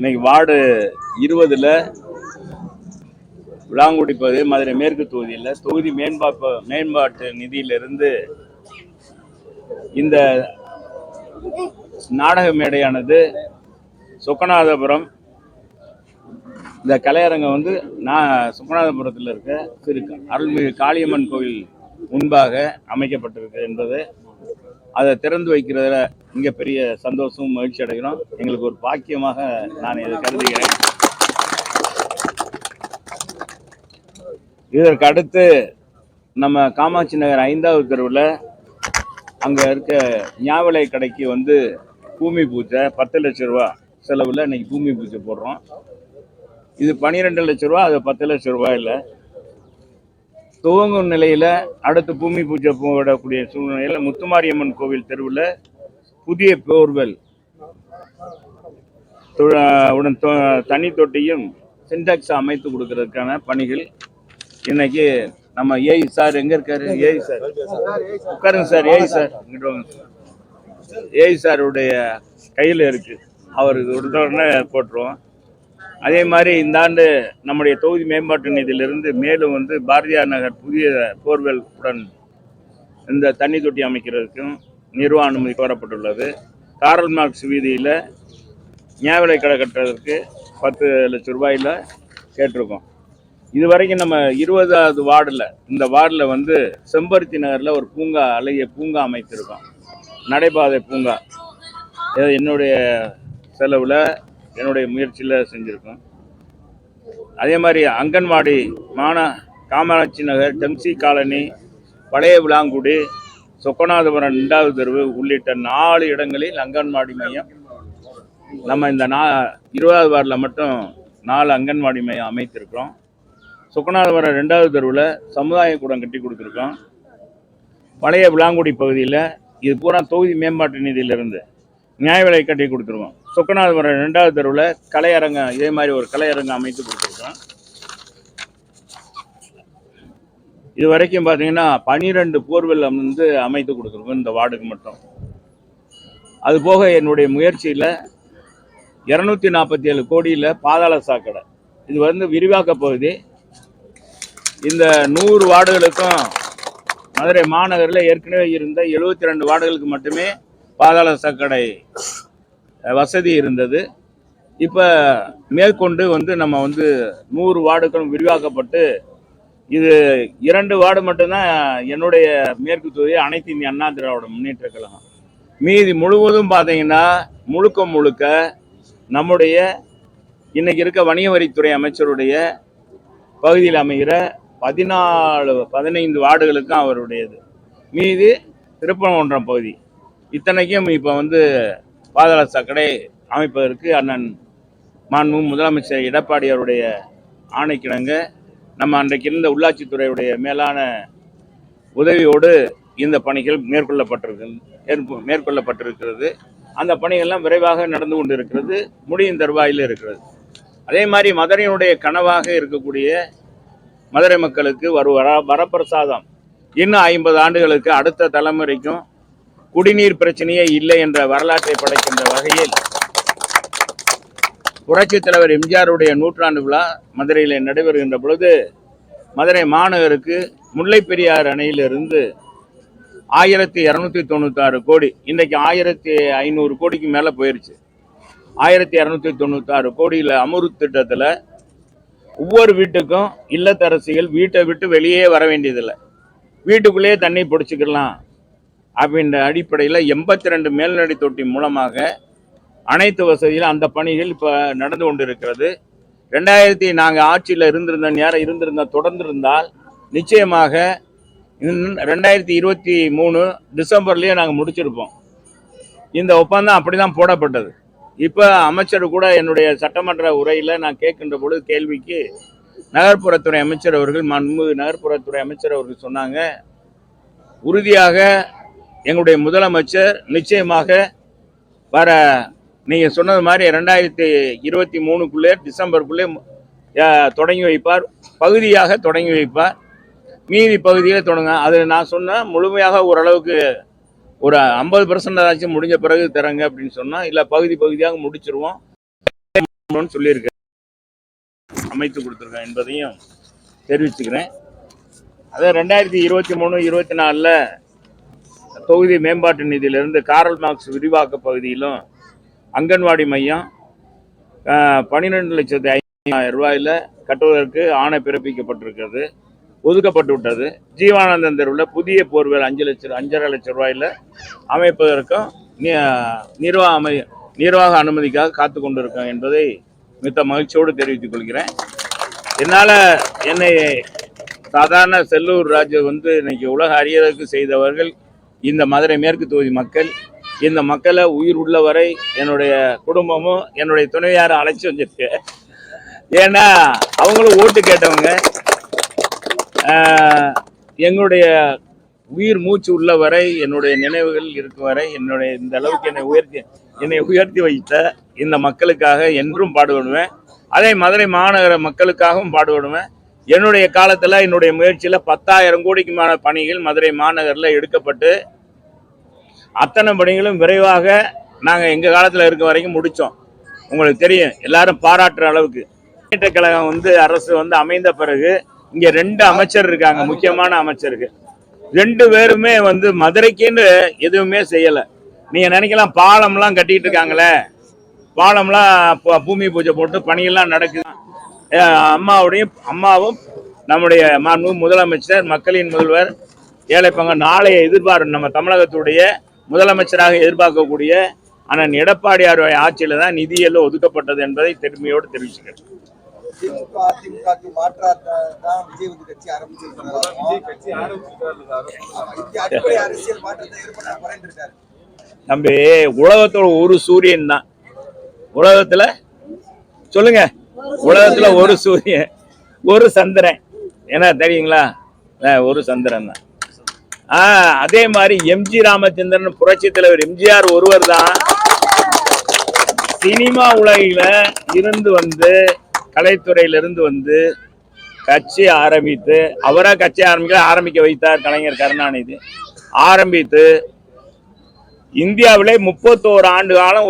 இன்னைக்கு வார்டு 20ல் விளாங்குடி பகுதி மதுரை மேற்கு தொகுதியில் தொகுதி மேம்பாட்டு நிதியிலிருந்து இந்த நாடக மேடையானது சொக்கநாதபுரம் இந்த கலையரங்கம் வந்து சொக்கநாதபுரத்தில் இருக்க திரு அருள்மிகு காளியம்மன் கோவில் முன்பாக அமைக்கப்பட்டிருக்கு என்பது அதை திறந்து வைக்கிறதுல மிக பெரிய சந்தோஷமும் மகிழ்ச்சி அடைகிறோம். எங்களுக்கு ஒரு பாக்கியமாக நான் இதை கருதுகிறேன். இதற்கு அடுத்து நம்ம காமாட்சி நகர் 5வது தெருவில் அங்கே இருக்க ஞாபலை கடைக்கு வந்து பூமி பூஜை 10 லட்சம் ரூபா செலவில் இன்னைக்கு பூமி பூஜை போடுறோம். இது 12 லட்சம் ரூபா, அது 10 லட்சம் ரூபாய் இல்லை. துவங்கும் நிலையில் அடுத்து பூமி பூஜை போடக்கூடிய சூழ்நிலையில் முத்துமாரியம்மன் கோவில் தெருவில் புதிய போர்வெல் உடன் தண்ணி தொட்டியும் சின்டாக்ஸ் அமைத்து கொடுக்கறதுக்கான பணிகள் இன்னைக்கு நம்ம ஏஐ சார் எங்க இருக்காரு? ஏஐ சார் உட்காருங்க சார். ஏஐ சாருடைய கையில் இருக்கு. அவருக்கு உடனே போட்டுருவோம். அதே மாதிரி இந்த ஆண்டு நம்முடைய தொகுதி மேம்பாட்டு நிதியிலிருந்து மேலும் வந்து பாரதியார் நகர் புதிய போர்வெல் உடன் இந்த தண்ணி தொட்டி அமைக்கிறதுக்கும் நிர்வாக அனுமதி கோரப்பட்டுள்ளது. காரல் மார்க்ஸ் வீதியில் ஞாபலை கடை கட்டுறதுக்கு 10 லட்சம் ரூபாயில் கேட்டிருக்கோம். இது வரைக்கும் நம்ம 20வது வார்டில் இந்த வார்டில் வந்து செம்பருத்தி நகரில் ஒரு பூங்கா, அழகிய பூங்கா அமைத்திருக்கோம். நடைபாதை பூங்கா என்னுடைய செலவில் என்னுடைய முயற்சியில் செஞ்சுருக்கோம். அதே மாதிரி அங்கன்வாடி காமாட்சி நகர், டெம்சி காலனி, பழைய விளாங்குடி, சொக்கநாதபுரம் 2வது தெருவு உள்ளிட்ட 4 இடங்களில் அங்கன்வாடி மையம் நம்ம இந்த 20வது வார்டில் மட்டும் 4 அங்கன்வாடி மையம் அமைத்திருக்கிறோம். சொக்கநாதபுரம் 2வது தெருவில் சமுதாய கூடம் கட்டி கொடுத்துருக்கோம். பழைய விளாங்குடி பகுதியில் இது பூரா தொகுதி மேம்பாட்டு நிதியிலிருந்து நியாய விலை கட்டி கொடுத்துருவோம். சொக்கநாதபுரம் 2வது தெருவில் கலையரங்கம், இதே மாதிரி ஒரு கலையரங்கம் அமைத்து கொடுத்துருக்கோம். இது வரைக்கும் பார்த்தீங்கன்னா 12 போர்வெல் வந்து அமைத்து கொடுத்துருக்கோம் இந்த வார்டுக்கு மட்டும். அதுபோக என்னுடைய முயற்சியில் 247 கோடியில் பாதாள சாக்கடை இது வந்து விரிவாக்க பகுதி. இந்த 100 வார்டுகளுக்கும் மதுரை மாநகரில் ஏற்கனவே இருந்த 72 வார்டுகளுக்கு மட்டுமே பாதாள சாக்கடை வசதி இருந்தது. இப்போ மேற்கொண்டு வந்து நம்ம வந்து 100 வார்டுகளும் விரிவாக்கப்பட்டு இது 2 வார்டு மட்டும்தான் என்னுடைய மேற்கு தொகுதி அனைத்து இந்திய அண்ணா திராவிட முன்னேற்ற கழகம். மீதி முழுவதும் பார்த்தீங்கன்னா முழுக்க நம்முடைய இன்னைக்கு இருக்க வணிக வரித்துறை அமைச்சருடைய பகுதியில் அமைகிற 15 வார்டுகளுக்கும் அவருடையது. மீதி திருப்பரங்குன்றம் பகுதி இத்தனைக்கும் இப்போ வந்து பாதாள சாக்கடை அமைப்பதற்கு அண்ணன் மாண்புமிகு முதலமைச்சர் எடப்பாடி அவருடைய ஆணைக்கிணங்க நம்ம அன்றைக்கு இருந்த உள்ளாட்சித்துறையுடைய மேலான உதவியோடு இந்த பணிகள் மேற்கொள்ளப்பட்டிருக்கிறது. அந்த பணிகள்லாம் விரைவாக நடந்து கொண்டு இருக்கிறது, முடியும் தருவாயில் இருக்கிறது. அதே மாதிரி மதுரையினுடைய கனவாக இருக்கக்கூடிய மதுரை மக்களுக்கு வரப்பிரசாதம் இன்னும் 50 ஆண்டுகளுக்கு அடுத்த தலைமுறைக்கும் குடிநீர் பிரச்சனையே இல்லை என்ற வரலாற்றை படைக்கின்ற வகையில் புரட்சித் தலைவர் எம்ஜிஆருடைய 100ஆண்டு விழா மதுரையில் நடைபெறுகின்ற பொழுது மதுரை மாநகருக்கு முல்லை பெரியாறு அணையிலிருந்து 1296 கோடி, இன்றைக்கு 1500 கோடிக்கு மேலே போயிருச்சு. 1296 கோடியில் அமிர்த் திட்டத்தில் ஒவ்வொரு வீட்டுக்கும் இல்லத்தரசிகள் வீட்டை விட்டு வெளியே வர வேண்டியதில்லை, வீட்டுக்குள்ளேயே தண்ணி பிடிச்சிக்கலாம் அப்படின்ற அடிப்படையில் 82 மேல்நடை தொட்டி மூலமாக அனைத்து வசதியில் அந்த பணிகள் இப்போ நடந்து கொண்டு இருக்கிறது. நாங்கள் ஆட்சியில் இருந்திருந்த தொடர்ந்து இருந்தால் நிச்சயமாக 2023 டிசம்பர்லேயே நாங்கள் முடிச்சிருப்போம். இந்த ஒப்பந்தம் அப்படி தான் போடப்பட்டது. இப்போ அமைச்சர் கூட என்னுடைய சட்டமன்ற உரையில் நான் கேட்கின்ற பொழுது கேள்விக்கு நகர்ப்புறத்துறை அமைச்சர் அவர்கள், மாண்புமிகு நகர்ப்புறத்துறை அமைச்சர் அவர்கள் சொன்னாங்க, உறுதியாக எங்களுடைய முதலமைச்சர் நிச்சயமாக வர நீங்கள் சொன்னது மாதிரி 2023க்குள்ளே டிசம்பருக்குள்ளே தொடங்கி வைப்பார், பகுதியாக தொடங்கி வைப்பார், மீதி பகுதியில் தொடங்க. அது நான் சொன்னேன், முழுமையாக ஓரளவுக்கு ஒரு 50% ஆச்சு முடிஞ்ச பிறகு தரங்க அப்படின்னு சொன்னால், இல்லை பகுதியாக முடிச்சிருவோம். சொல்லியிருக்க அமைத்து கொடுத்துருக்கேன் என்பதையும் தெரிவிச்சுக்கிறேன். அதை 2023-24 தொகுதி மேம்பாட்டு நிதியிலிருந்து காரல் மார்க்ஸ் விரிவாக்க பகுதியிலும் அங்கன்வாடி மையம் 12,05,000 ரூபாயில் கட்டுவதற்கு ஆணை பிறப்பிக்கப்பட்டிருக்கிறது, ஒதுக்கப்பட்டு விட்டது. ஜீவானந்தன் தெருவில் புதிய போர்வெல் 5,500,000 ரூபாயில் அமைப்பதற்கும் நிர்வாக அனுமதிக்காக காத்து கொண்டிருக்கோம் என்பதை மிக மகிழ்ச்சியோடு தெரிவித்துக் கொள்கிறேன். என்னால் என்னை சாதாரண செல்லூர் ராஜு இன்னைக்கு உலக அறியறதுக்கு செய்தவர்கள் இந்த மதுரை மேற்கு தொகுதி மக்கள். இந்த மக்களை உயிர் உள்ளவரை என்னுடைய குடும்பமும் என்னுடைய துணையாரும் அழைச்சி வந்திருக்கு. ஏன்னா அவங்களும் ஓட்டு கேட்டவங்க. எங்களுடைய உயிர் மூச்சு உள்ளவரை, என்னுடைய நினைவுகள் இருக்கும் வரை, என்னுடைய இந்த அளவுக்கு என்னை உயர்த்தி வைத்த இந்த மக்களுக்காக என்றும் பாடுபடுவேன். அதே மதுரை மாநகர மக்களுக்காகவும் பாடுபடுவேன். என்னுடைய காலத்தில் என்னுடைய முயற்சியில் 10,000 கோடிக்குமான பணிகள் மதுரை மாநகரில் எடுக்கப்பட்டு அத்தனை பணிகளும் விரைவாக நாங்கள் எங்கள் காலத்தில் இருக்க வரைக்கும் முடித்தோம். உங்களுக்கு தெரியும், எல்லாரும் பாராட்டுற அளவுக்கு. முன்னேற்ற கழகம் அரசு அமைந்த பிறகு இங்கே 2 அமைச்சர் இருக்காங்க, முக்கியமான அமைச்சர்கள். 2 பேருமே மதுரைக்குன்னு எதுவுமே செய்யலை. நீங்கள் நினைக்கலாம் பாலம்லாம் கட்டிட்டு இருக்காங்களே, பாலம்லாம் பூமி பூஜை போட்டு பணியெல்லாம் நடக்குது. அம்மாவும் நம்முடைய முதலமைச்சர், மக்களின் முதல்வர், ஏழை பங்கு நாளைய நம்ம தமிழகத்துடைய முதலமைச்சராக எதிர்பார்க்கக்கூடிய அண்ணன் எடப்பாடியார் ஆட்சியில் தான் நிதியெல்லாம் ஒதுக்கப்பட்டது என்பதை பெருமையோடு தெரிவிச்சுக்கிறேன். தம்பி, உலகத்தோட ஒரு சூரியன் தான். உலகத்துல சொல்லுங்க, உலகத்துல ஒரு சூரியன், ஒரு சந்திரன், என்ன தெரியுங்களா? ஒரு சந்திரன் தான். அதே மாதிரி எம்ஜி ராமச்சந்திரன் புரட்சி தலைவர் எம்ஜிஆர் ஒருவர் தான் சினிமா உலகில இருந்து கலைத்துறையிலிருந்து கட்சி ஆரம்பித்து, அவரா கட்சி ஆரம்பிக்க வைத்தார் கலைஞர் கருணாநிதி. ஆரம்பித்து இந்தியாவிலே 31 ஆண்டு காலம்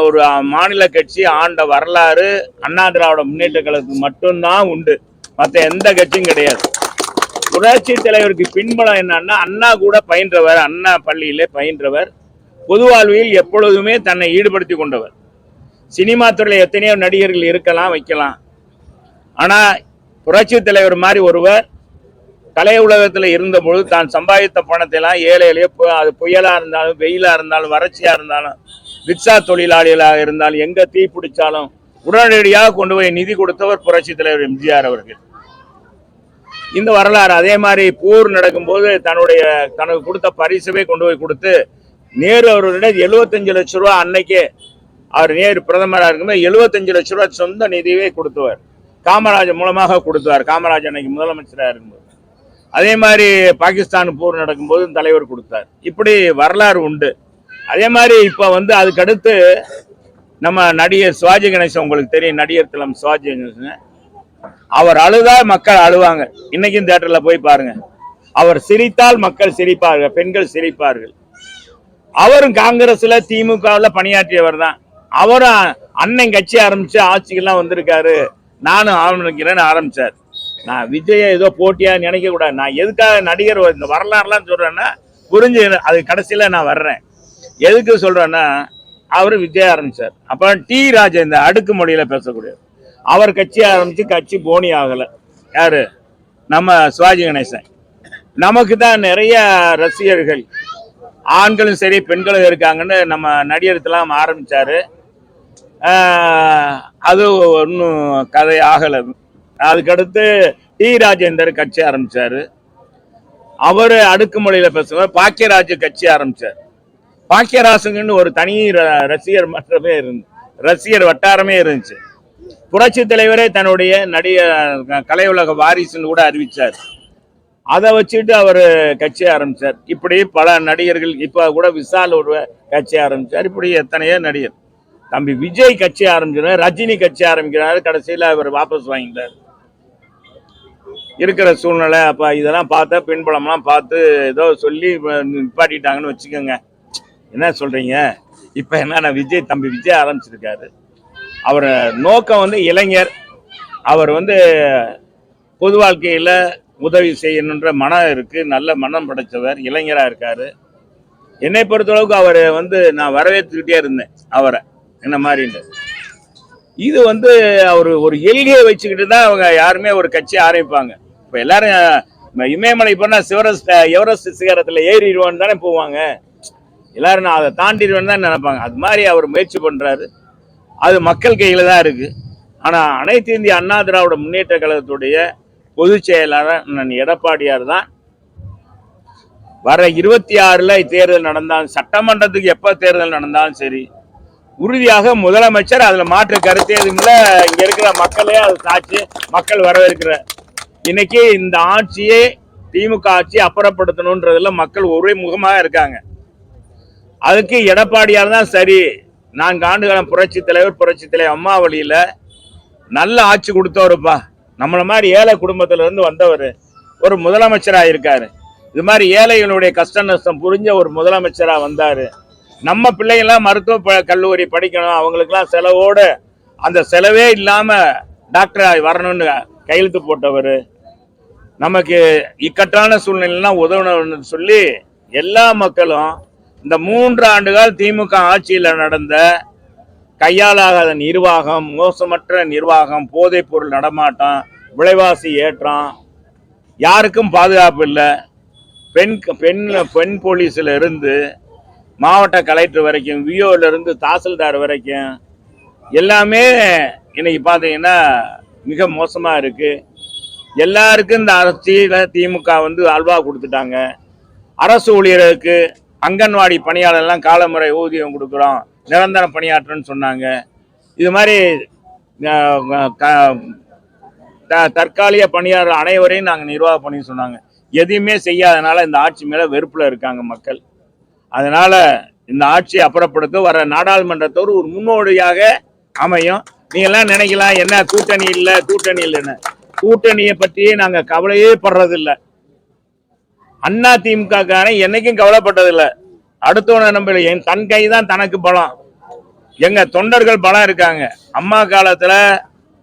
ஒரு மாநில கட்சி ஆண்ட வரலாறு அண்ணா திராவிட முன்னேற்ற கழகத்துக்கு மட்டும்தான் உண்டு, மற்ற எந்த கட்சியும் கிடையாது. புரட்சி தலைவருக்கு பின்பலம் என்னன்னா, அண்ணா கூட பயின்றவர், அண்ணா பள்ளியிலே பயின்றவர், பொது வாழ்வில் எப்பொழுதுமே தன்னை ஈடுபடுத்தி கொண்டவர். சினிமா துறையில் எத்தனையோ நடிகர்கள் இருக்கலாம், வைக்கலாம். ஆனா புரட்சி தலைவர் மாதிரி ஒருவர் கலை உலகத்தில் இருந்தபொழுது தான் சம்பாதித்த பணத்தை எல்லாம் ஏழையிலேயே, அது புயலா இருந்தாலும், வெயிலா இருந்தாலும், வறட்சியா இருந்தாலும், ரிக்ஷா தொழிலாளிகளாக இருந்தாலும், எங்க தீ பிடிச்சாலும் உடனடியாக கொண்டு போய் நிதி கொடுத்தவர் புரட்சி தலைவர் எம்ஜிஆர் அவர்கள். இந்த வரலாறு. அதே மாதிரி போர் நடக்கும்போது தனக்கு கொடுத்த பரிசுவே கொண்டு போய் கொடுத்து, நேரு அவர்களிடம் 75 லட்சம் ரூபாய் அன்னைக்கே, அவர் நேரு பிரதமராக இருக்கும்போது 75 லட்சம் ரூபாய் சொந்த நிதியே கொடுத்தவர். காமராஜர் மூலமாக கொடுத்தார், காமராஜர் அன்னைக்கு முதலமைச்சராக இருக்கும்போது. அதே மாதிரி பாகிஸ்தான் போர் நடக்கும்போது தலைவர் கொடுத்தார். இப்படி வரலாறு உண்டு. அதே மாதிரி இப்ப அதுக்கடுத்து நம்ம நடிகர் சிவாஜி கணேசன், உங்களுக்கு தெரியும், நடிகர் திலம் சிவாஜி கணேசன். அவர் அழுதா மக்கள் அழுவாங்க. இன்னைக்கும் தியேட்டர்ல போய் பாருங்க. அவர் சிரித்தால் மக்கள் சிரிப்பார்கள், பெண்கள் சிரிப்பார்கள். அவரும் காங்கிரஸ்ல திமுகவில் பணியாற்றியவர் தான். அவரும் அண்ணன் கட்சி ஆரம்பிச்சு ஆட்சிக்கெல்லாம் வந்திருக்காரு. நானும் ஆரம்பிக்கிறேன்னு ஆரம்பிச்சார். நான் விஜய ஏதோ போட்டியா நினைக்க கூடாது. நான் எதுக்காக நடிகர் இந்த வரலாறுலாம் சொல்றேன்னா புரிஞ்சு, அது கடைசியில நான் வர்றேன். எதுக்கு சொல்றேன்னா, அவரு விஜய் ஆரம்பிச்சார். அப்புறம் டி ராஜேந்திர அடுக்குமொழியில பேசக்கூடிய அவர் கட்சி ஆரம்பிச்சு கட்சி போனி ஆகல. யாரு? நம்ம சிவாஜி கணேசன். நமக்கு தான் நிறைய ரசிகர்கள், ஆண்களும் சரி பெண்களும் இருக்காங்கன்னு நம்ம நடிகர்லாம் ஆரம்பிச்சாரு. அது ஒன்றும் கதை ஆகலை. அதுக்கடுத்து டி ராஜேந்தர் கட்சி ஆரம்பிச்சாரு. அவரு அடுக்குமொழியில பேசுவார். பாக்கியராஜ் கட்சி ஆரம்பிச்சார். பாக்கியராசுங்கன்னு ஒரு தனி ரசிகர் வட்டாரமே இருந்துச்சு. புரட்சி தலைவரே தன்னுடைய கலை உலக வாரிசுன்னு கூட அறிவிச்சார். அதை வச்சுட்டு அவர் கட்சி ஆரம்பிச்சார். இப்படி பல நடிகர்கள், இப்ப கூட விஷால் ஒரு கட்சி ஆரம்பிச்சார். இப்படி எத்தனையோ நடிகர். தம்பி விஜய் கட்சி ஆரம்பிச்சார், ரஜினி கட்சி ஆரம்பிக்கிறாரு. கடைசியில் அவர் வாபஸ் வாங்கிட்டார். இருக்கிற சூழ்நிலை. அப்ப இதெல்லாம் பார்த்தா பின்புலம்லாம் பார்த்து ஏதோ சொல்லி நிப்பாட்டிட்டாங்கன்னு வச்சுக்கோங்க. என்ன சொல்றீங்க? இப்ப என்ன, தம்பி விஜய் ஆரம்பிச்சிருக்காரு. அவர் நோக்கம் வந்து இளைஞர். அவர் வந்து பொது வாழ்க்கையில உதவி செய்யணுன்ற மனம் இருக்கு, நல்ல மனம் படைச்சவர், இளைஞரா இருக்காரு. என்னை பொறுத்தளவுக்கு அவர் வந்து நான் வரவேற்றுக்கிட்டே இருந்தேன் அவரை, என்ன மாதிரி. இது வந்து அவர் ஒரு எல்கையை வச்சுக்கிட்டு தான் அவங்க யாருமே ஒரு கட்சி ஆரம்பிப்பாங்க. இப்போ எல்லாரும் இமயமலை போனால் எவரெஸ்ட் சிகரத்தில் ஏறிடுவோன்னு தானே போவாங்க. எல்லாரும் நான் அதை தாண்டிடுவேன்னு தான் நினைப்பாங்க. அது மாதிரி அவர் முயற்சி பண்ணுறாரு. அது மக்கள் கையில் தான் இருக்குது. ஆனால் அனைத்து இந்திய அண்ணா திராவிட முன்னேற்ற கழகத்துடைய பொதுச் செயலாளர் எடப்பாடியார் தான் வர 26 தேர்தல் நடந்தாலும், சட்டமன்றத்துக்கு எப்போ தேர்தல் நடந்தாலும் சரி, உறுதியாக முதலமைச்சர். அதில் மாற்று கருத்து எதுவும் இல்லை. இங்கே இருக்கிற மக்களே அது சாட்சி, மக்கள் வரவேற்கிற. இன்னைக்கு இந்த ஆட்சியை, திமுக ஆட்சி அப்புறப்படுத்தணுன்றதுல மக்கள் ஒரே முகமாக இருக்காங்க. அதுக்கு எடப்பாடியார் தான் சரி. 4 ஆண்டுகாலம் புரட்சி தலைவர் அம்மா வழியில் நல்ல ஆட்சி கொடுத்தவருப்பா. நம்மளை மாதிரி ஏழை குடும்பத்திலிருந்து வந்தவர் ஒரு முதலமைச்சராக இருக்காரு. இது மாதிரி ஏழைகளுடைய கஷ்ட நஷ்டம் புரிஞ்ச ஒரு முதலமைச்சராக வந்தார். நம்ம பிள்ளைங்களாம் மருத்துவ கல்லூரி படிக்கணும், அவங்களுக்கெல்லாம் செலவோடு, அந்த செலவே இல்லாமல் டாக்டர் வரணும்னு கையெழுத்து போட்டவர். நமக்கு இக்கட்டான சூழ்நிலாம் உதவணும்னு சொல்லி எல்லா மக்களும் இந்த 3 ஆண்டுகள் திமுக ஆட்சியில் நடந்த கையாளாகாத நிர்வாகம், மோசமற்ற நிர்வாகம், போதைப் பொருள் நடமாட்டம், விலைவாசி ஏற்றம், யாருக்கும் பாதுகாப்பு இல்லை. பெண் போலீஸில் இருந்து மாவட்ட கலெக்டர் வரைக்கும், விஓல இருந்து தாசில்தார் வரைக்கும் எல்லாமே இன்னைக்கு பார்த்தீங்கன்னா மிக மோசமாக இருக்கு. எல்லாருக்கும் இந்த அரசியல திமுக வந்து அல்வா கொடுத்துட்டாங்க. அரசு ஊழியர்களுக்கு, அங்கன்வாடி பணியாளர்லாம் காலமுறை ஊதியம் கொடுக்குறோம், நிரந்தர பணியாற்றுன்னு சொன்னாங்க. இது மாதிரி தற்காலிக பணியாளர் அனைவரையும் நாங்கள் நிர்வாகம் பண்ணி சொன்னாங்க. எதையுமே செய்யாதனால இந்த ஆட்சி மேலே வெறுப்பில் இருக்காங்க மக்கள். அதனால இந்த ஆட்சியை அப்புறப்படுத்த வர நாடாளுமன்றத்தோடு ஒரு முன்னோடியாக அமையும். நீங்கள்லாம் நினைக்கலாம் என்ன கூட்டணி இல்லைன்னு. கூட்டணியை பற்றியே நாங்கள் கவலையே படுறதில்லை. அண்ணா திமுக என்னைக்கும் கவலைப்பட்டதில்லை. அடுத்தவனை நம்பல, என் தன் கை தான் தனக்கு பலம். எங்க தொண்டர்கள் பலம் இருக்காங்க. அம்மா காலத்துல,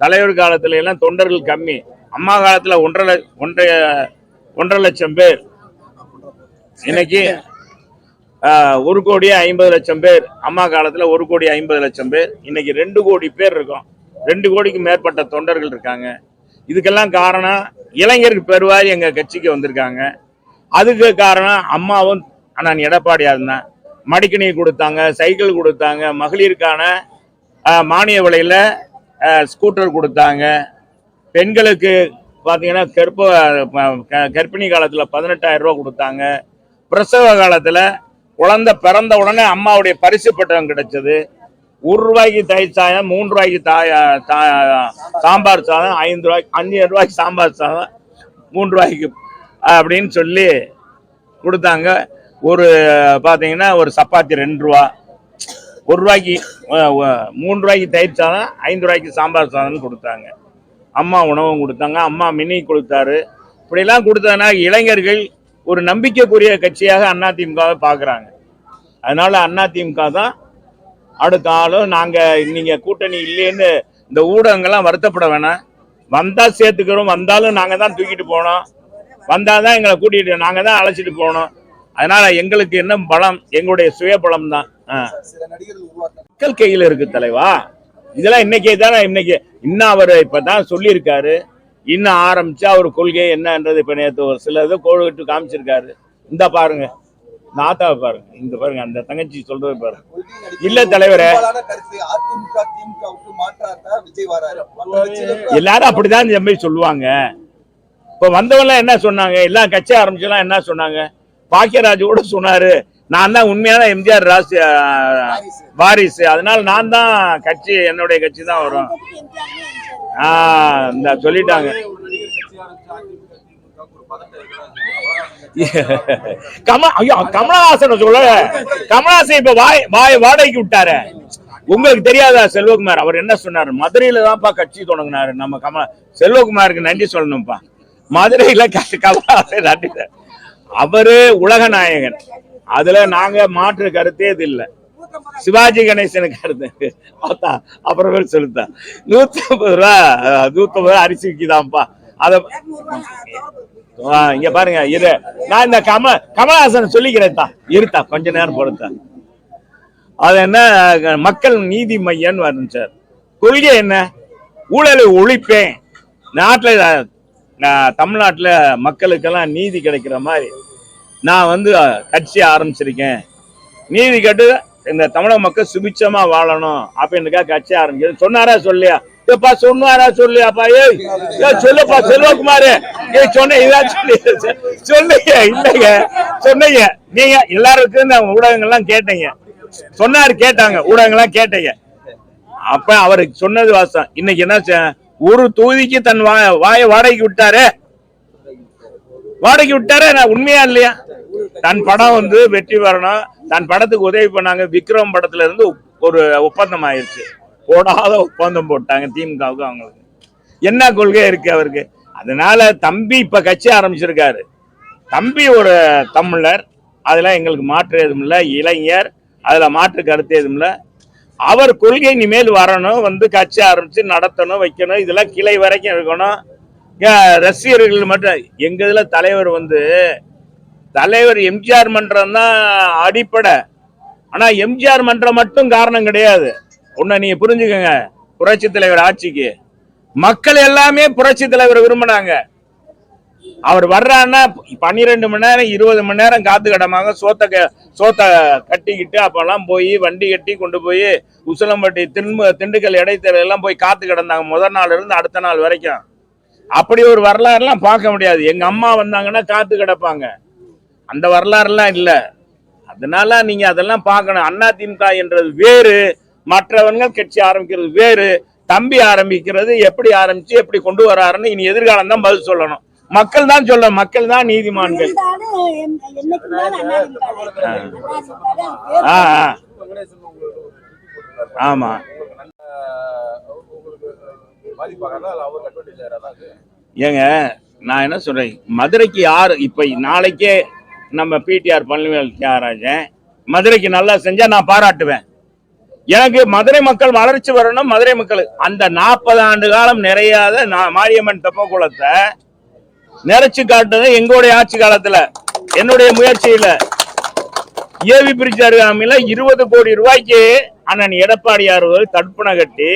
தலைவர் காலத்துல எல்லாம் தொண்டர்கள் கம்மி. அம்மா காலத்துல 1.5 லட்சம் பேர், இன்னைக்கு 1,50,00,000 பேர். அம்மா காலத்துல 1,50,00,000 பேர். இன்னைக்கு 2 கோடி பேர் இருக்கோம். 2 கோடிக்கு மேற்பட்ட தொண்டர்கள் இருக்காங்க. இதுக்கெல்லாம் காரணம் இளைஞருக்கு பெருவாரி எங்க கட்சிக்கு வந்திருக்காங்க. அதுக்கு காரணம் அம்மாவும் அண்ணன் எடப்பாடியார் தான். மடிக்கணி கொடுத்தாங்க, சைக்கிள் கொடுத்தாங்க, மகளிருக்கான மானிய விலையில ஸ்கூட்டர் கொடுத்தாங்க. பெண்களுக்கு பார்த்தீங்கன்னா கர்ப்பிணி காலத்தில் 18,000 ரூபா கொடுத்தாங்க. பிரசவ காலத்தில் குழந்தை பிறந்த உடனே அம்மாவுடைய பரிசு பட்டம் கிடைச்சது. 1 ரூபாய்க்கு தயிர் சாதம், 3 ரூபாய்க்கு சாம்பார் சாதம், 5 ரூபாய்க்கு சாம்பார் சாதம், 3 ரூபாய்க்கு அப்படின்னு சொல்லி கொடுத்தாங்க. ஒரு பார்த்தீங்கன்னா ஒரு சப்பாத்தி 2 ரூபா, 1 ரூபாய்க்கு 3 ரூபாய்க்கு தயிர் சாதம், 5 ரூபாய்க்கு சாம்பார் சாதம்னு கொடுத்தாங்க. அம்மா உணவும் கொடுத்தாங்க, அம்மா மினி கொடுத்தாரு. இப்படிலாம் கொடுத்ததுனா இளைஞர்கள் ஒரு நம்பிக்கைக்குரிய கட்சியாக அதிமுகவை பார்க்குறாங்க. அதனால அதிமுக தான் அடுத்த ஆளும். நாங்கள் நீங்கள் கூட்டணி இல்லைன்னு இந்த ஊடகங்கள்லாம் வருத்தப்பட வேணாம். வந்தால் சேர்த்துக்கிறோம், வந்தாலும் நாங்கள் தான் தூக்கிட்டு போனோம், வந்தால் தான் எங்களை கூட்டிகிட்டு நாங்கள் தான் அழைச்சிட்டு போனோம். அதனால எங்களுக்கு என்ன பலம், எங்களுடைய சுய பலம் தான். மக்கள் கையில் இருக்கு தலைவா. இதெல்லாம் இன்னைக்கே தானே, இன்னைக்கு இன்னும் அவர் இப்பதான் சொல்லியிருக்காரு. இன்னும் ஆரம்பிச்சா அவர் கொள்கை என்னன்றது இப்ப நேற்று ஒரு சில இதை கோழுகிட்டு காமிச்சிருக்காரு. இந்த பாருங்க, நாத்தாவை பாருங்க, இந்த பாருங்க, அந்த தங்கச்சி சொல்றது பாருங்க. இல்ல தலைவரே, எல்லாரும் அப்படிதான் தம்பி சொல்லுவாங்க. இப்ப வந்தவெல்லாம் என்ன சொன்னாங்க, எல்லாம் கட்சி ஆரம்பிச்செல்லாம் என்ன சொன்னாங்க, பாக்கியராஜ் கூட சொன்னாரு, நான் தான் உண்மையான எம்ஜிஆர் வாரிசு, அதனால நான் தான் கட்சி, என்னுடைய கட்சி தான் வரும். இந்த சொல்லிட்டாங்க. கமலஹாசன் சொல்ல, கமலஹாசன் இப்ப வாடகைக்கு விட்டாரு. உங்களுக்கு தெரியாதா செல்வகுமார் அவர் என்ன சொன்னாரு? மதுரையில தான்ப்பா கட்சி தொடங்கினாரு. நம்ம செல்வகுமாருக்கு நன்றி சொல்லணும்ப்பா. மதுரையில கமலஹாசன் நன்றி. அவரு உலக நாயகன், அதுல நாங்க மாற்று கருத்தே இது இல்லை. சிவாஜி கணேசனுக்கு அடுத்து அப்புறம் சொல்லுத்தா 150 ரூபா 150 ரூபா அரிசி விற்கிதான்ப்பா. அத இங்க பாருங்க, இது நான் இந்த கமலஹாசன் சொல்லிக்கிறேன் இருத்தா கொஞ்ச நேரம் பொறுத்தா. அது என்ன, மக்கள் நீதி மையம் வரும் சார். கொள்கை என்ன? ஊழலை ஒழிப்பேன், நாட்டில் தமிழ்நாட்டில் மக்களுக்கெல்லாம் நீதி கிடைக்கிற மாதிரி நான் வந்து கட்சி ஆரம்பிச்சிருக்கேன். நீதி கேட்டு இந்த தமிழக மக்கள் சுபிச்சமா வாழணும் அப்படின்னுக்கா கட்சி ஆரம்பிக்கிறது. சொன்னாரா சொல்லியா? இப்பா சொன்னாரா சொல்லியாப்பா? சொல்லுப்பா செல்வகுமாரு, சொன்னீங்க சொன்னீங்க இல்லைங்க சொன்னீங்க நீங்க எல்லாருக்கும் இந்த ஊடகங்கள்லாம் கேட்டீங்க. சொன்னாரு, கேட்டாங்க, ஊடகங்கள்லாம் கேட்டீங்க. அப்ப அவருக்கு சொன்னது வாசம். இன்னைக்கு என்ன, ஒரு தொகுதிக்கு தன் வாயை வாடகைக்கு விட்டாரு. வாடகைக்கு விட்டாரு. நான் உண்மையா இல்லையா? தன் படம் வந்து வெற்றி பெறணும், தன் படத்துக்கு உதவி பண்ணாங்க. விக்ரம் படத்துல இருந்து ஒரு ஒப்பந்தம் ஆயிடுச்சு. போடாத ஒப்பந்தம் போட்டாங்க திமுகவுக்கு. அவங்களுக்கு என்ன கொள்கை இருக்கு அவருக்கு? அதனால தம்பி இப்ப கட்சி ஆரம்பிச்சிருக்காரு. தம்பி ஒரு தமிழர், அதெல்லாம் எங்களுக்கு மாற்று எதுவும் இல்லை. இளைஞர், அதுல மாற்று கருத்து எதுவும் இல்லை. அவர் கொள்கை இனிமேல் வரணும், வந்து கட்சி ஆரம்பிச்சு நடத்தணும், வைக்கணும். இதெல்லாம் கிளை வரைக்கும் இருக்கணும். ரசிகர்கள் மட்டும் எங்க இதுல தலைவர் வந்து தலைவர் எம்ஜிஆர் மன்றம் தான் அடிப்படை. ஆனா எம்ஜிஆர் மன்றம் மட்டும் காரணம் கிடையாது. ஒன்ன நீங்க புரிஞ்சுக்கங்க, புரட்சி தலைவர் ஆட்சிக்கு மக்கள் எல்லாமே புரட்சி தலைவர் விரும்பினாங்க. அவர் வர்றான்னா 12 மணி நேரம் 20 மணி நேரம் காத்து கடமாங்க. சோத்த கட்டிக்கிட்டு அப்பெல்லாம் போய் வண்டி கட்டி கொண்டு போய் உசிலம்பட்டி திண்டுக்கல் இடைத்தேர்தல் எல்லாம் போய் காத்து கிடந்தாங்க, முதல் நாள் இருந்து அடுத்த நாள் வரைக்கும். அப்படி ஒரு வரலாறுலாம் பார்க்க முடியாது. எங்க அம்மா வந்தாங்கன்னா காத்து கிடப்பாங்க. அந்த வரலாறுலாம் இல்லை. அதனால நீங்க அதெல்லாம் பார்க்கணும். அதிமுக என்றது வேறு, மற்றவர்கள் கட்சி ஆரம்பிக்கிறது வேறு. தம்பி ஆரம்பிக்கிறது எப்படி ஆரம்பிச்சு எப்படி கொண்டு வராருன்னு இனி எதிர்காலம் தான் பதில் சொல்லணும். மக்கள் தான் சொல்ல, மக்கள் தான் நீதிமான்கள். ஆமா, ஏங்க நான் என்ன சொல்றேன், மதுரைக்கு யாரு இப்ப நாளைக்கே நம்ம பிடிஆர் பழனிவேல் தியாகராஜன் மதுரைக்கு நல்லா செஞ்சா நான் பாராட்டுவேன். எனக்கு மதுரை மக்கள் வளர்ச்சி வரணும். மதுரை மக்கள் அந்த 40 ஆண்டு காலம் நிறையாத மாரியம்மன் தெப்ப குளத்தை நிறைச்சு காட்டுறது எங்களுடைய ஆட்சி காலத்துல, என்னுடைய முயற்சியில. ஏவி பிரிட்ஜ் அருகாமையில 20 கோடி ரூபாய்க்கு அண்ணன் எடப்பாடியார் தடுப்பணை கட்டி,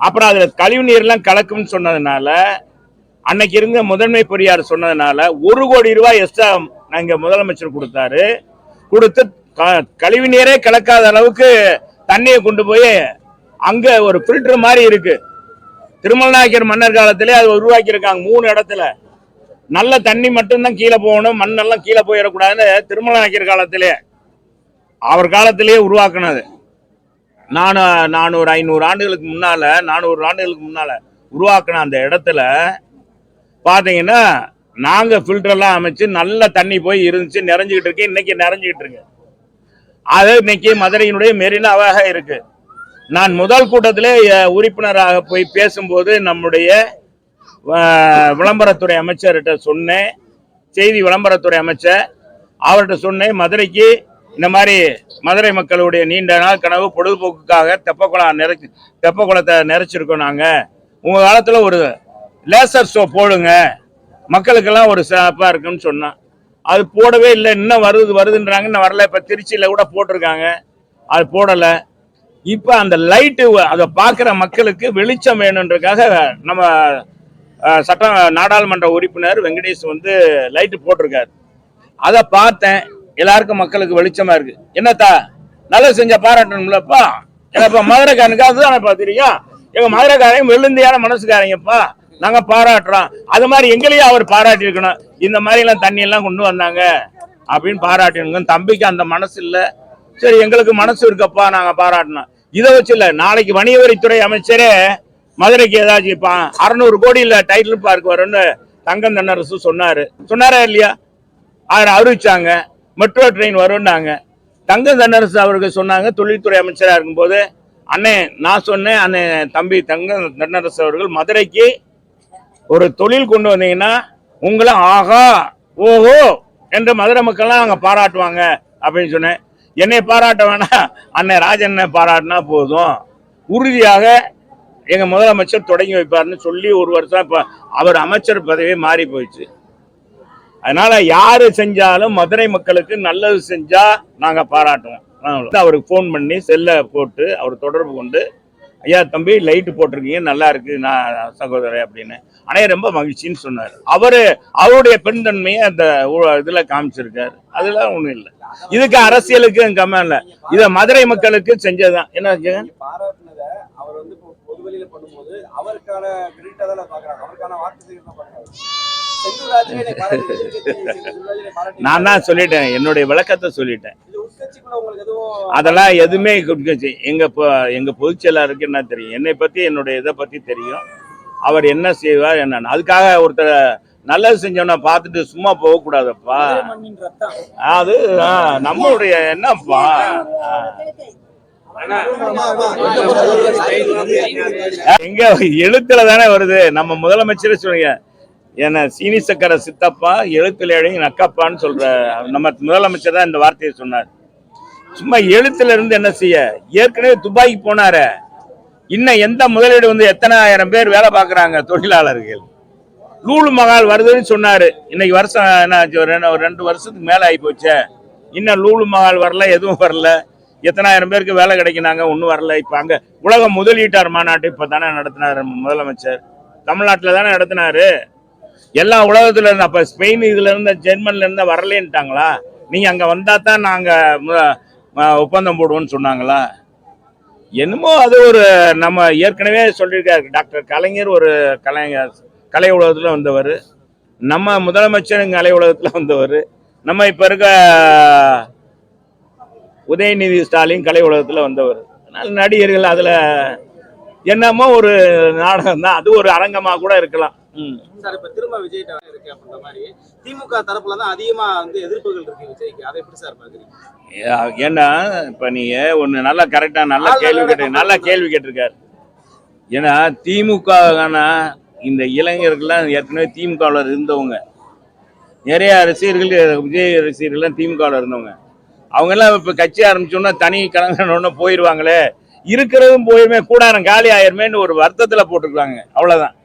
அப்புறம் அதுல கழிவு நீர் எல்லாம் கலக்கும்னு சொன்னதுனால, அன்னைக்கு இருந்த முதன்மை பொறியாளர் சொன்னதுனால 1 கோடி ரூபாய் எக்ஸ்ட்ரா நாங்க முதலமைச்சர் கொடுத்தாரு. கொடுத்து கழிவு நீரே கலக்காத அளவுக்கு தண்ணியை கொண்டு போய் அங்க ஒரு பில்டர் மாதிரி இருக்கு. திருமல் நாயக்கர் மன்னர் காலத்திலே அது உருவாக்கி இருக்காங்க. 3 இடத்துல நல்ல தண்ணி மட்டும்தான் கீழே போகணும், மண்ணெல்லாம் கீழே போயிடக்கூடாதுன்னு திருமல் நாயக்கர் காலத்திலே, அவர் காலத்திலேயே உருவாக்குனது. 400-500 ஆண்டுகளுக்கு முன்னால 400 ஆண்டுகளுக்கு முன்னால உருவாக்குன அந்த இடத்துல பாத்தீங்கன்னா நாங்க பில்டர் எல்லாம் அமைச்சு நல்ல தண்ணி போய் இருந்துச்சு, நிறைஞ்சுக்கிட்டு இருக்கு. இன்னைக்கு நிறைஞ்சுக்கிட்டு இருக்கு. அது இன்னைக்கு மதுரையினுடைய மெரினாவாக இருக்கு. நான் முதல் கூட்டத்திலே உறுப்பினராக போய் பேசும்போது நம்முடைய விளம்பரத்துறை அமைச்சர்கிட்ட சொன்னேன், செய்தி விளம்பரத்துறை அமைச்சர் அவர்கிட்ட சொன்னேன், மதுரைக்கு இந்த மாதிரி மதுரை மக்களுடைய நீண்ட நாள் கனவு பொழுதுபோக்குக்காக தெப்பக்குளத்தை நிறைச்சிருக்கோம். நாங்க உங்க காலத்துல ஒரு லேசர் ஷோ போடுங்க, மக்களுக்கெல்லாம் ஒரு சிறப்பா இருக்குன்னு சொன்னா, அது போடவே இல்லை. இன்னும் வருதுன்றாங்க, இன்னும் வரல. இப்ப திருச்சியில கூட போட்டிருக்காங்க, அது போடல. இப்ப அந்த லைட்டு அதை பாக்குற மக்களுக்கு வெளிச்சம் வேணுன்றதுக்காக நம்ம நாடாளுமன்ற உறுப்பினர் வெங்கடேஷ் லைட்டு போட்டிருக்காரு. அதை பார்த்தேன், எல்லாருக்கும் மக்களுக்கு வெளிச்சமா இருக்கு. என்னத்தா நல்லா செஞ்ச பாராட்டணும்லப்பா. ஏன்னாப்பா மதுரைக்காரனுக்கு அதுதானப்பா தெரியும். எங்க மதுரைக்காரங்க வெள்ளுந்தியான மனசுக்காரங்கப்பா, நாங்க பாராட்டுறோம். அது மாதிரி எங்களையும் அவர் பாராட்டி இருக்கணும். இந்த மாதிரி எல்லாம் தண்ணி எல்லாம் கொண்டு வந்தாங்க அப்படின்னு பாராட்டினுங்க. தம்பிக்கு அந்த மனசு இல்ல. சரி, எங்களுக்கு மனசு இருக்கப்பா, நாங்க பாராட்டணும். இதை வச்சு இல்ல, நாளைக்கு வணிக வரித்துறை அமைச்சரே மதுரைக்கு ஏதாச்சும் 600 கோடி இல்ல டைட்டில் பார்க் வரும்னு தங்கம் தென்னரசு சொன்னாரா இல்லையா? அதை அறிவிச்சாங்க. மெட்ரோ ட்ரெயின் வரும்னாங்க. தங்கம் தென்னரசு அவருக்கு சொன்னாங்க தொழில்துறை அமைச்சராக இருக்கும்போது. அண்ணே நான் சொன்னேன், அண்ணே தம்பி தங்கம் தென்னரசு அவர்கள் மதுரைக்கு ஒரு தொழில் கொண்டு வந்தீங்கன்னா உங்களை ஆகா ஓஹோ என்று மதுரை மக்கள்லாம் அங்க பாராட்டுவாங்க அப்படின்னு சொன்னேன். என்னை பாராட்ட வேணாம், அண்ணன் ராஜண்ணை பாராட்டினா போதும், உறுதியாக எங்க முதலமைச்சர் தொடங்கி வைப்பார்னு சொல்லி ஒரு வருஷம் இப்ப அவர் அமைச்சர் பதவியே மாறி போயிடுச்சு. அதனால யாரு செஞ்சாலும் மதுரை மக்களுக்கு நல்லது செஞ்சா நாங்க பாராட்டுவோம். அவருக்கு போன் பண்ணி செல்ல போட்டு அவர் தொடர்பு கொண்டு, ஐயா தம்பி லைட்டு போட்டிருக்கீங்க, நல்லா இருக்கு நான் சகோதரர் அப்படின்னு, அனைய ரொம்ப மகிழ்ச்சின்னு சொன்னார். அவருடைய பெண் தன்மையை அந்த இதுல காமிச்சிருக்காரு. அதெல்லாம் ஒண்ணும் இல்லை, இதுக்கு அரசியலுக்கு கம்ம இல்லை, இத மதுரை மக்களுக்கு செஞ்சதுதான். என்ன அவர் வந்து பொதுவெளியில பண்ணும்போது அவருக்கான கிரெடிட்டா தான் பாக்குறாங்க, அவருக்கான வாக்கு நான் தான் சொல்லிட்டேன், என்னுடைய விளக்கத்தை சொல்லிட்டேன். அதெல்லாம் எதுவுமே எங்க பொதுச் செயலாளருக்கு என்ன தெரியும், என்னை பத்தி என்னுடைய இதை பத்தி தெரியும், அவர் என்ன செய்வார் என்னன்னு. அதுக்காக ஒருத்தர் நல்லது செஞ்சோன்னா பார்த்துட்டு சும்மா போக கூடாதப்பா. அது நம்மளுடைய என்னப்பா, எங்க எழுத்துல தானே வருது. நம்ம முதலமைச்சர் சொல்லுங்க, என்ன சீனி சக்கர சித்தப்பா எழுத்துல நக்கப்பான்னு சொல்ற நம்ம முதலமைச்சர் தான் இந்த வார்த்தையை சொன்னார். சும்மா எழுத்துல இருந்து என்ன செய்ய, ஏற்கனவே துபாய்க்கு போனாரு, இன்னும் எந்த முதலீடு வந்து எத்தனை ஆயிரம் பேர் வேலை பார்க்கறாங்க தொழிலாளர்கள். லூலு மகால் வருதுன்னு சொன்னாரு, இன்னைக்கு வருஷம் என்ன ஒரு 2 வருஷத்துக்கு மேல ஆகி போச்சு, இன்னும் லூலு மகால் வரல, எதுவும் வரல. எத்தனாயிரம் பேருக்கு வேலை கிடைக்கினாங்க, ஒன்றும் வரல. இப்போ அங்கே உலக முதலீட்டார் மாநாட்டு இப்போ தானே நடத்தினார் முதலமைச்சர், தமிழ்நாட்டில் தானே நடத்தினாரு. எல்லா உலகத்துல இருந்து, அப்போ ஸ்பெயின் இதுல இருந்து ஜெர்மன்ல இருந்து வரலேன்ட்டாங்களா? நீங்கள் அங்கே வந்தால் தான் நாங்கள் ஒப்பந்தம் போடுவோம்னு சொன்னாங்களா? என்னமோ அது ஒரு நம்ம ஏற்கனவே சொல்லியிருக்காரு, டாக்டர் கலைஞர் ஒரு கலை உலகத்தில் வந்தவர், நம்ம முதலமைச்சர் கலை உலகத்தில் வந்தவர், நம்ம இப்போ இருக்க உதயநிதி ஸ்டாலின் கலை உலகத்தில் வந்தவர். அதனால நடிகர்கள் அதில் என்னமோ ஒரு நாடகம் தான், அது ஒரு அரங்கமாக கூட இருக்கலாம். சார், இப்ப திரும்ப விஜய் இருக்கு அப்படின்ற மாதிரி திமுக தரப்புல தான் அதிகமா வந்து எதிர்ப்புகள் இருக்கு விஜய்க்கு, அதை எப்படி சார் பாக்குறீங்க? ஏன்னா இப்ப நீங்க ஒண்ணு நல்லா கரெக்டா நல்ல கேள்வி கேட்டிருக்காரு. ஏன்னா திமுக இந்த இளைஞர்கள்லாம் ஏற்கனவே திமுகவில் இருந்தவங்க, நிறைய ரசிகர்கள் விஜய் ரசிகர்கள்லாம் திமுகவில் இருந்தவங்க, அவங்க எல்லாம் இப்ப கட்சி ஆரம்பிச்சோன்னா தனி கலங்கன்னு போயிருவாங்களே, இருக்கிறதும் போயிருமே, கூடாரம் காலி ஆயிருமேன்னு ஒரு வருத்தத்துல போட்டுருக்காங்க, அவ்வளவுதான்.